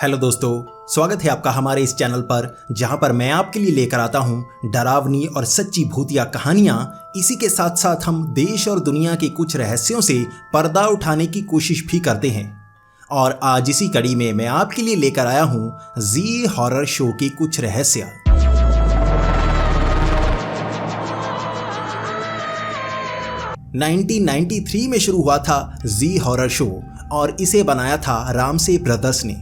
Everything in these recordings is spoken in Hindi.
हेलो दोस्तों, स्वागत है आपका हमारे इस चैनल पर जहां पर मैं आपके लिए लेकर आता हूं डरावनी और सच्ची भूतिया कहानियां। इसी के साथ साथ हम देश और दुनिया के कुछ रहस्यों से पर्दा उठाने की कोशिश भी करते हैं। और आज इसी कड़ी में मैं आपके लिए लेकर आया हूं जी हॉरर शो के कुछ रहस्य। (1993) में शुरू हुआ था जी हॉरर शो और इसे बनाया था रामसे ब्रदर्स ने।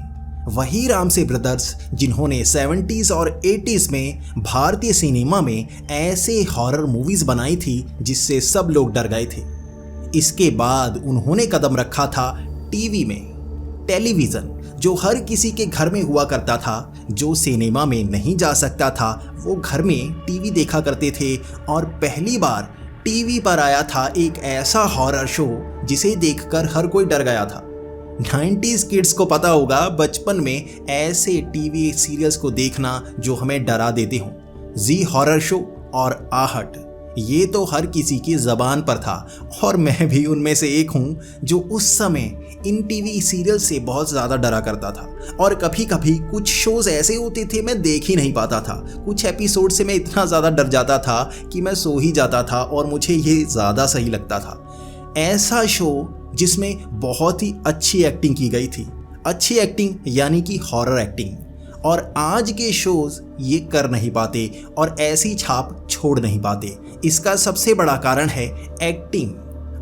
वही रामसे ब्रदर्स जिन्होंने 70s और 80s में भारतीय सिनेमा में ऐसे हॉरर मूवीज बनाई थी जिससे सब लोग डर गए थे। इसके बाद उन्होंने कदम रखा था टीवी में। टेलीविज़न जो हर किसी के घर में हुआ करता था, जो सिनेमा में नहीं जा सकता था वो घर में टीवी देखा करते थे। और पहली बार टीवी पर आया था एक ऐसा हॉरर शो जिसे देखकर हर कोई डर गया था। 90s किड्स को पता होगा बचपन में ऐसे टीवी सीरियल्स को देखना जो हमें डरा देते हों। जी हॉरर शो और आहट, ये तो हर किसी की ज़बान पर था और मैं भी उनमें से एक हूँ जो उस समय इन टीवी सीरियल से बहुत ज़्यादा डरा करता था। और कभी कभी कुछ शोज़ ऐसे होते थे मैं देख ही नहीं पाता था। कुछ एपिसोड से मैं इतना ज़्यादा डर जाता था कि मैं सो ही जाता था और मुझे ये ज़्यादा सही लगता था। ऐसा शो जिसमें बहुत ही अच्छी एक्टिंग की गई थी। अच्छी एक्टिंग यानी कि हॉरर एक्टिंग। और आज के शोज़ ये कर नहीं पाते और ऐसी छाप छोड़ नहीं पाते। इसका सबसे बड़ा कारण है एक्टिंग।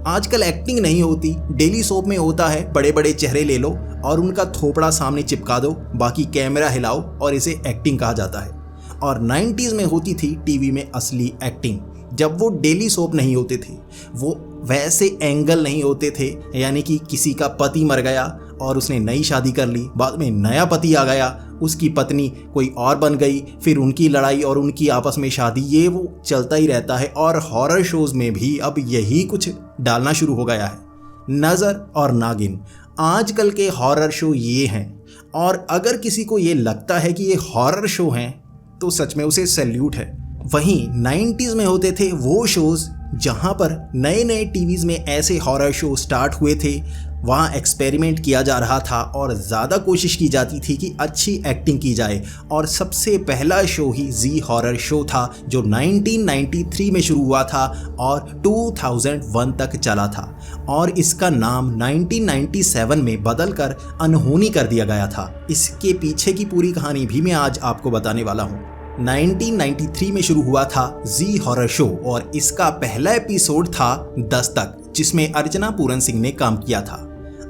आजकल एक्टिंग नहीं होती, डेली सोप में होता है बड़े बड़े चेहरे ले लो और उनका थोपड़ा सामने चिपका दो, बाकी कैमरा हिलाओ और इसे एक्टिंग कहा जाता है। और 90s में होती थी टीवी में असली एक्टिंग, जब वो डेली सोप नहीं होते थे, वो वैसे एंगल नहीं होते थे, यानी कि किसी का पति मर गया और उसने नई शादी कर ली, बाद में नया पति आ गया, उसकी पत्नी कोई और बन गई, फिर उनकी लड़ाई और उनकी आपस में शादी, ये वो चलता ही रहता है। और हॉरर शोज़ में भी अब यही कुछ डालना शुरू हो गया है। नज़र और नागिन आजकल के हॉरर शो ये हैं। और अगर किसी को ये लगता है कि ये हॉरर शो हैं तो सच में उसे सैल्यूट है। वहीं 90s में होते थे वो शोज़ जहां पर नए नए टीवीज़ में ऐसे हॉरर शो स्टार्ट हुए थे। वहाँ एक्सपेरिमेंट किया जा रहा था और ज़्यादा कोशिश की जाती थी कि अच्छी एक्टिंग की जाए। और सबसे पहला शो ही जी हॉरर शो था जो 1993 में शुरू हुआ था और 2001 तक चला था। और इसका नाम 1997 में बदलकर अनहोनी कर दिया गया था। इसके पीछे की पूरी कहानी भी मैं आज आपको बताने वाला हूँ। 1993 में शुरू हुआ था जी हॉरर शो और इसका पहला एपिसोड था दस्तक, जिसमें अर्चना पूरन सिंह ने काम किया था।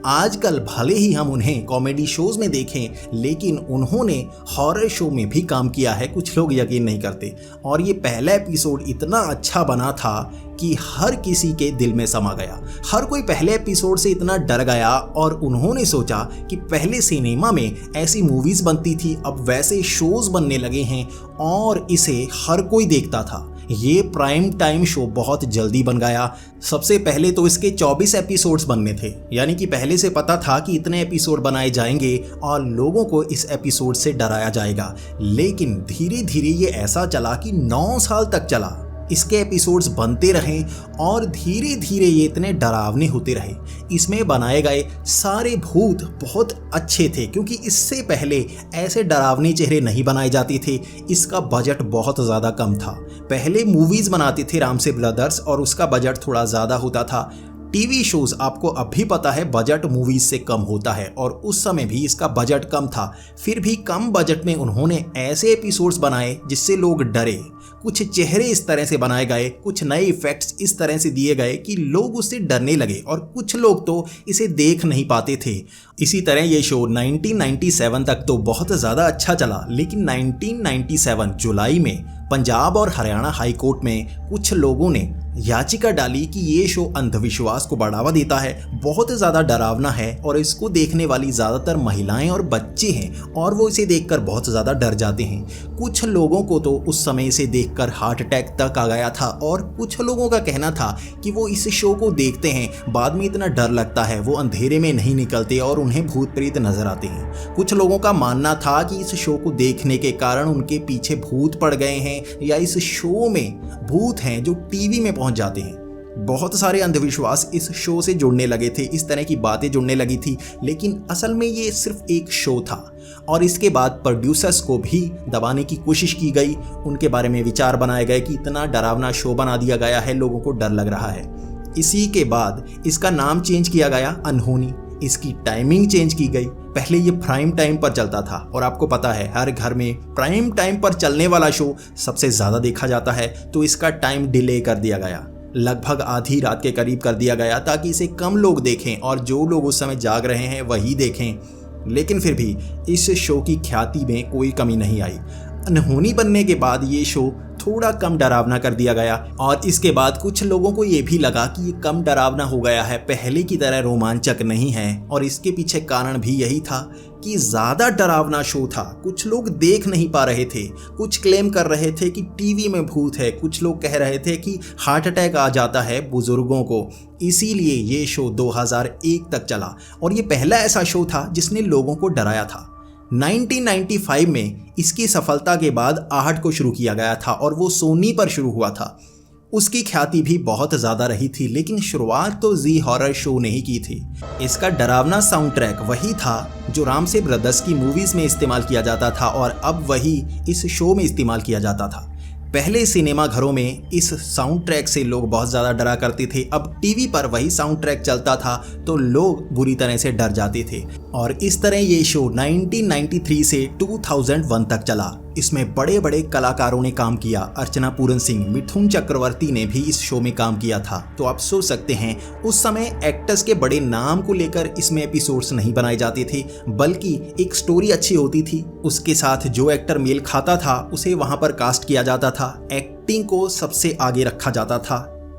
आजकल भले ही हम उन्हें कॉमेडी शोज़ में देखें, लेकिन उन्होंने हॉरर शो में भी काम किया है, कुछ लोग यकीन नहीं करते। और ये पहला एपिसोड इतना अच्छा बना था कि हर किसी के दिल में समा गया। हर कोई पहले एपिसोड से इतना डर गया और उन्होंने सोचा कि पहले सिनेमा में ऐसी मूवीज़ बनती थी, अब वैसे शोज़ बनने लगे हैं और इसे हर कोई देखता था। ये प्राइम टाइम शो बहुत जल्दी बन गया। सबसे पहले तो इसके 24 एपिसोड्स बनने थे, यानी कि पहले से पता था कि इतने एपिसोड बनाए जाएंगे और लोगों को इस एपिसोड से डराया जाएगा। लेकिन धीरे धीरे ये ऐसा चला कि 9 साल तक चला। इसके एपिसोड्स बनते रहे और धीरे धीरे ये इतने डरावने होते रहे। इसमें बनाए गए सारे भूत बहुत अच्छे थे, क्योंकि इससे पहले ऐसे डरावने चेहरे नहीं बनाए जाते थे। इसका बजट बहुत ज़्यादा कम था। पहले मूवीज़ बनाते थे रामसे ब्रदर्स और उसका बजट थोड़ा ज़्यादा होता था। टीवी शोज़ आपको अब भी पता है बजट मूवीज़ से कम होता है और उस समय भी इसका बजट कम था। फिर भी कम बजट में उन्होंने ऐसे एपिसोड्स बनाए जिससे लोग डरे। कुछ चेहरे इस तरह से बनाए गए, कुछ नए इफ़ेक्ट्स इस तरह से दिए गए कि लोग उससे डरने लगे और कुछ लोग तो इसे देख नहीं पाते थे। इसी तरह ये शो 1997 तक तो बहुत ज़्यादा अच्छा चला, लेकिन 1997 जुलाई में पंजाब और हरियाणा हाई कोर्ट में कुछ लोगों ने याचिका डाली कि ये शो अंधविश्वास को बढ़ावा देता है, बहुत ज़्यादा डरावना है और इसको देखने वाली ज़्यादातर महिलाएं और बच्चे हैं और वो इसे देखकर बहुत ज़्यादा डर जाते हैं। कुछ लोगों को तो उस समय इसे देखकर हार्ट अटैक तक आ गया था और कुछ लोगों का कहना था कि वो इस शो को देखते हैं, बाद में इतना डर लगता है, वो अंधेरे में नहीं निकलते और उन्हें भूत प्रेत नजर आते हैं। कुछ लोगों का मानना था कि इस शो को देखने के कारण उनके पीछे भूत पड़ गए हैं या इस शो में भूत हैं जो टीवी में पहुंच जाते हैं। बहुत सारे अंधविश्वास इस शो से जुड़ने लगे थे, इस तरह की बातें जुड़ने लगी थी, लेकिन असल में ये सिर्फ एक शो था। और इसके बाद प्रोड्यूसर्स को भी दबाने की कोशिश की गई, उनके बारे में विचार बनाए गए कि इतना डरावना शो बना दिया गया है, लोगों को डर लग रहा है। इसी के बाद इसका नाम चेंज किया गया अनहोनी, इसकी टाइमिंग चेंज की गई। पहले ये प्राइम टाइम पर चलता था और आपको पता है हर घर में प्राइम टाइम पर चलने वाला शो सबसे ज़्यादा देखा जाता है, तो इसका टाइम डिले कर दिया गया, लगभग आधी रात के करीब कर दिया गया, ताकि इसे कम लोग देखें और जो लोग उस समय जाग रहे हैं वही देखें। लेकिन फिर भी इस शो की ख्याति में कोई कमी नहीं आई। अनहोनी बनने के बाद ये शो थोड़ा कम डरावना कर दिया गया और इसके बाद कुछ लोगों को ये भी लगा कि ये कम डरावना हो गया है, पहले की तरह रोमांचक नहीं है। और इसके पीछे कारण भी यही था कि ज़्यादा डरावना शो था, कुछ लोग देख नहीं पा रहे थे, कुछ क्लेम कर रहे थे कि टीवी में भूत है, कुछ लोग कह रहे थे कि हार्ट अटैक आ जाता है बुजुर्गों को। इसीलिए ये शो 2001 तक चला और ये पहला ऐसा शो था जिसने लोगों को डराया था। 1995 में इसकी सफलता के बाद आहट को शुरू किया गया था और वो सोनी पर शुरू हुआ था। उसकी ख्याति भी बहुत ज़्यादा रही थी, लेकिन शुरुआत तो जी हॉरर शो ने ही की थी। इसका डरावना साउंड ट्रैक वही था जो रामसे ब्रदर्स की मूवीज़ में इस्तेमाल किया जाता था और अब वही इस शो में इस्तेमाल किया जाता था। पहले सिनेमा घरों में इस साउंड ट्रैक से लोग बहुत ज़्यादा डरा करते थे, अब टीवी पर वही साउंड ट्रैक चलता था तो लोग बुरी तरह से डर जाते थे। और इस तरह ये शो 1993 से 2001 तक चला। इसमें बड़े बड़े कलाकारों ने काम किया, अर्चना पूरन सिंह, मिथुन चक्रवर्ती ने भी इस शो में काम किया था। तो आप सोच सकते हैं उस समय एक्टर्स के बड़े नाम को लेकर इसमें एपिसोड्स नहीं बनाए जाते थे, बल्कि एक स्टोरी अच्छी होती थी, उसके साथ जो एक्टर मेल खाता था उसे वहां पर कास्ट किया जाता था। एक्टिंग को सबसे आगे रखा जाता था,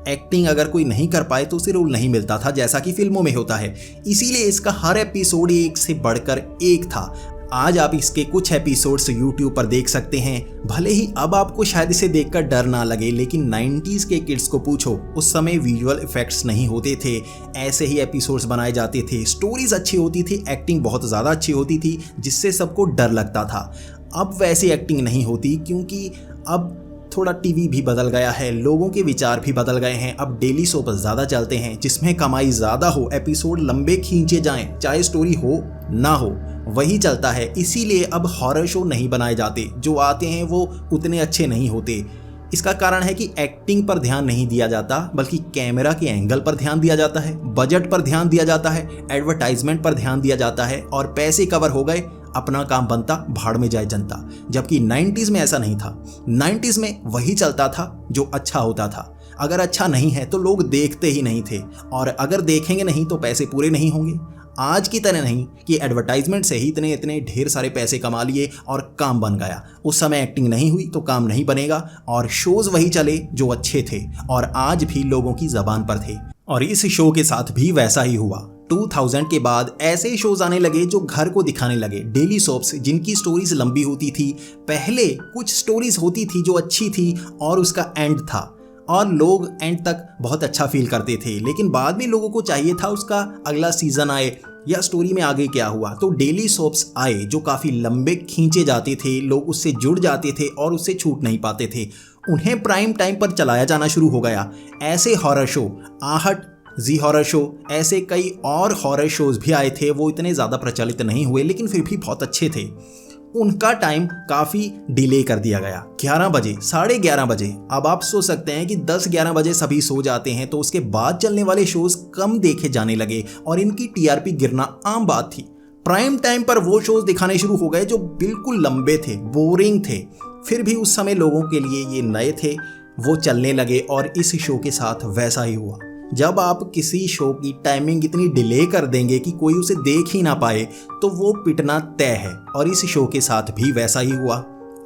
एक्टिंग अगर कोई नहीं कर पाए तो उसे रोल नहीं मिलता था, जैसा कि फिल्मों में होता है। इसीलिए इसका हर एपिसोड एक से बढ़कर एक था। आज आप इसके कुछ एपिसोड्स YouTube पर देख सकते हैं। भले ही अब आपको शायद इसे देखकर डर ना लगे, लेकिन 90s के किड्स को पूछो, उस समय विजुअल इफेक्ट्स नहीं होते थे, ऐसे ही एपिसोड्स बनाए जाते थे, स्टोरीज अच्छी होती थी, एक्टिंग बहुत ज़्यादा अच्छी होती थी, जिससे सबको डर लगता था। अब वैसी एक्टिंग नहीं होती, क्योंकि अब थोड़ा टीवी भी बदल गया है, लोगों के विचार भी बदल गए हैं। अब डेली सोप ज़्यादा चलते हैं जिसमें कमाई ज़्यादा हो, एपिसोड लंबे खींचे जाएं, चाहे स्टोरी हो ना हो, वही चलता है। इसीलिए अब हॉरर शो नहीं बनाए जाते, जो आते हैं वो उतने अच्छे नहीं होते। इसका कारण है कि एक्टिंग पर ध्यान नहीं दिया जाता, बल्कि कैमरा के एंगल पर ध्यान दिया जाता है, बजट पर ध्यान दिया जाता है, एडवर्टाइजमेंट पर ध्यान दिया जाता है और पैसे कवर हो गए, अपना काम बनता, भाड़ में जाए जनता। जबकि 90s में ऐसा नहीं था। 90s में वही चलता था जो अच्छा होता था। अगर अच्छा नहीं है तो लोग देखते ही नहीं थे, और अगर देखेंगे नहीं तो पैसे पूरे नहीं होंगे। आज की तरह नहीं कि एडवर्टाइजमेंट से ही इतने इतने ढेर सारे पैसे कमा लिए और काम बन गया। उस समय एक्टिंग नहीं हुई तो काम नहीं बनेगा और शोज वही चले जो अच्छे थे और आज भी लोगों की जबान पर थे। और इस शो के साथ भी वैसा ही हुआ। 2000 के बाद ऐसे शोज आने लगे जो घर को दिखाने लगे, डेली सोप्स जिनकी स्टोरीज लंबी होती थी। पहले कुछ स्टोरीज होती थी जो अच्छी थी और उसका एंड था और लोग एंड तक बहुत अच्छा फील करते थे, लेकिन बाद में लोगों को चाहिए था उसका अगला सीजन आए या स्टोरी में आगे क्या हुआ। तो डेली सोप्स आए जो काफ़ी लंबे खींचे जाते थे, लोग उससे जुड़ जाते थे और उससे छूट नहीं पाते थे। उन्हें प्राइम टाइम पर चलाया जाना शुरू हो गया। ऐसे हॉरर शो, आहट, जी हॉरर शो, ऐसे कई और हॉरर शोज भी आए थे। वो इतने ज़्यादा प्रचलित नहीं हुए, लेकिन फिर भी बहुत अच्छे थे। उनका टाइम काफ़ी डिले कर दिया गया, 11 बजे, 11:30 बजे। अब आप सोच सकते हैं कि 10-11 बजे सभी सो जाते हैं, तो उसके बाद चलने वाले शोज कम देखे जाने लगे और इनकी टीआरपी गिरना आम बात थी। प्राइम टाइम पर वो शोज दिखाने शुरू हो गए जो बिल्कुल लंबे थे, बोरिंग थे, फिर भी उस समय लोगों के लिए ये नए थे, वो चलने लगे। और इस शो के साथ वैसा ही हुआ। जब आप किसी शो की टाइमिंग इतनी डिले कर देंगे कि कोई उसे देख ही ना पाए, तो वो पिटना तय है। और इस शो के साथ भी वैसा ही हुआ।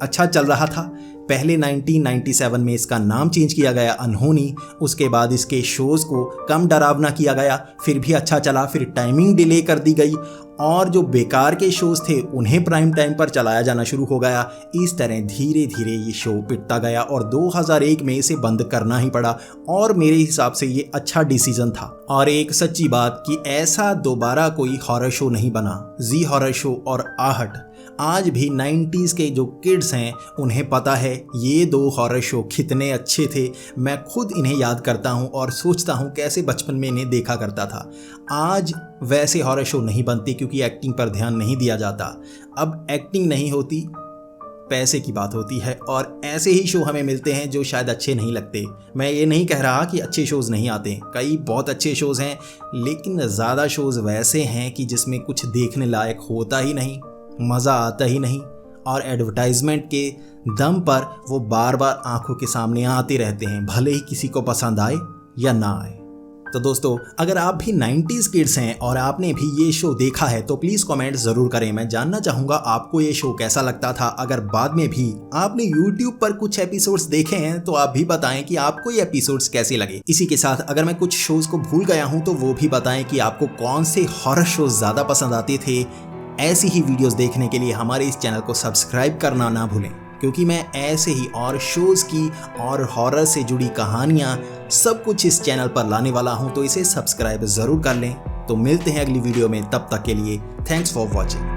अच्छा चल रहा था। पहले 1997 में इसका नाम चेंज किया गया अनहोनी, उसके बाद इसके शोज़ को कम डरावना किया गया, फिर भी अच्छा चला। फिर टाइमिंग डिले कर दी गई और जो बेकार के शोज़ थे उन्हें प्राइम टाइम पर चलाया जाना शुरू हो गया। इस तरह धीरे धीरे ये शो पिटता गया और 2001 में इसे बंद करना ही पड़ा। और मेरे हिसाब से ये अच्छा डिसीजन था। और एक सच्ची बात कि ऐसा दोबारा कोई हॉरर शो नहीं बना। जी हॉरर शो और आहट आज भी 90s के जो किड्स हैं उन्हें पता है ये 2 हॉरर शो कितने अच्छे थे। मैं खुद इन्हें याद करता हूँ और सोचता हूँ कैसे बचपन में इन्हें देखा करता था। आज वैसे हॉरर शो नहीं बनते क्योंकि एक्टिंग पर ध्यान नहीं दिया जाता। अब एक्टिंग नहीं होती, पैसे की बात होती है, और ऐसे ही शो हमें मिलते हैं जो शायद अच्छे नहीं लगते। मैं ये नहीं कह रहा कि अच्छे शोज़ नहीं आते, कई बहुत अच्छे शोज़ हैं, लेकिन ज़्यादा शोज़ वैसे हैं कि जिसमें कुछ देखने लायक होता ही नहीं, मज़ा आता ही नहीं, और एडवर्टाइजमेंट के दम पर वो बार बार आंखों के सामने आते रहते हैं, भले ही किसी को पसंद आए या ना आए। तो दोस्तों, अगर आप भी 90s किड्स हैं और आपने भी ये शो देखा है तो प्लीज़ कमेंट ज़रूर करें। मैं जानना चाहूँगा आपको ये शो कैसा लगता था। अगर बाद में भी आपने YouTube पर कुछ एपिसोड्स देखे हैं तो आप भी बताएं कि आपको ये एपिसोड्स कैसे लगे। इसी के साथ अगर मैं कुछ शोज़ को भूल गया हूँ तो वो भी बताएं कि आपको कौन से हॉरर शोज़ ज़्यादा पसंद आते थे। ऐसी ही वीडियोस देखने के लिए हमारे इस चैनल को सब्सक्राइब करना ना भूलें, क्योंकि मैं ऐसे ही और शोज़ की और हॉरर से जुड़ी कहानियाँ सब कुछ इस चैनल पर लाने वाला हूँ, तो इसे सब्सक्राइब ज़रूर कर लें। तो मिलते हैं अगली वीडियो में, तब तक के लिए थैंक्स फॉर वॉचिंग।